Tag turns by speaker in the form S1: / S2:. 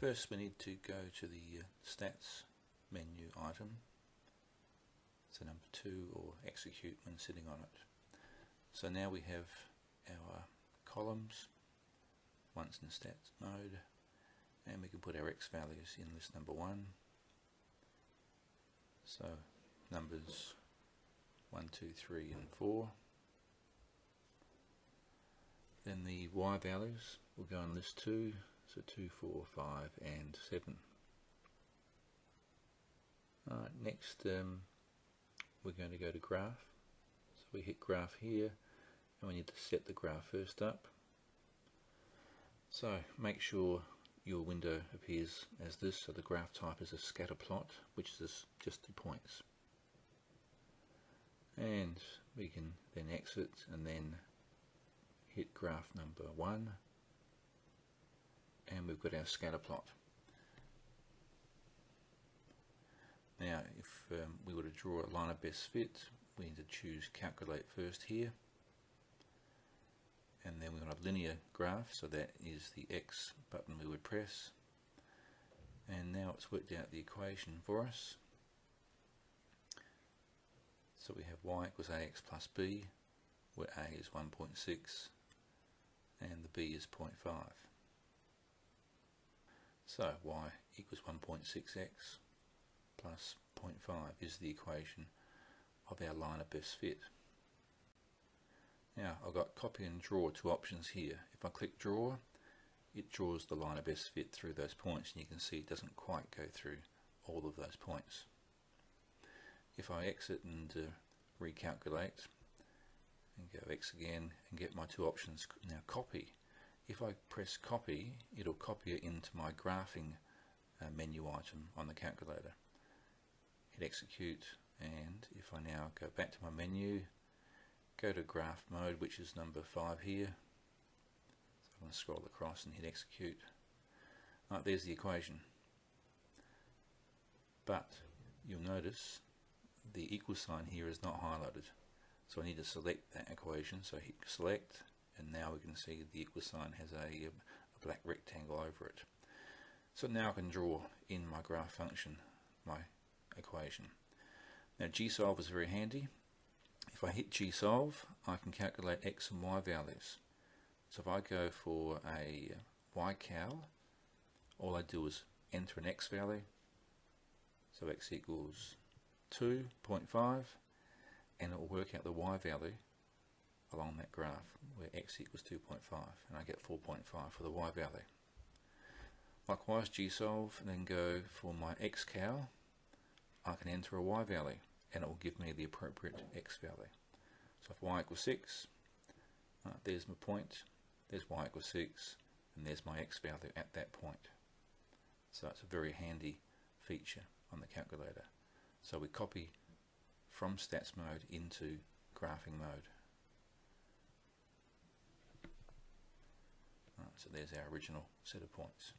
S1: First we need to go to the stats menu item, so number 2, or execute when sitting on it. So now we have our columns once in stats mode, and we can put our X values in list number 1. So numbers 1, 2, 3 and 4. Then the Y values will go in list 2, so 2, 4, 5 and 7. Alright, next we're going to go to graph. So we hit graph here, and we need to set the graph first up. So make sure your window appears as this, so the graph type is a scatter plot, which is just the points. And we can then exit and then hit graph number 1, and we've got our scatter plot. Now if we were to draw a line of best fit, we need to choose calculate first here, and then we want a linear graph, so that is the X button we would press, and now it's worked out the equation for us. So we have y equals ax plus b, where a is 1.6 and the b is 0.5. So y equals 1.6x plus 0.5 is the equation of our line of best fit. Now I've got copy and draw, two options here. If I click draw, it draws the line of best fit through those points, and you can see it doesn't quite go through all of those points. If I exit and recalculate and go X again and get my two options, now copy. If I press copy, it'll copy it into my graphing menu item on the calculator. Hit execute, and if I now go back to my menu, go to graph mode, which is number 5 here. So I'm going to scroll across and hit execute. Right, there's the equation. But you'll notice the equal sign here is not highlighted. So I need to select that equation, so hit select, and now we can see the equal sign has a black rectangle over it. So now I can draw in my graph function my equation. Now gsolve is very handy. If I hit gsolve, I can calculate x and y values. So if I go for a ycal, all I do is enter an x value, so x equals 2.5, and it will work out the y value along that graph where x equals 2.5, and I get 4.5 for the y value. Likewise, gsolve, and then go for my xcal, I can enter a y value, and it will give me the appropriate x value. So if y equals 6, there's my point, there's y equals 6, and there's my x value at that point. So it's a very handy feature on the calculator. So we copy from stats mode into graphing mode. So there's our original set of points.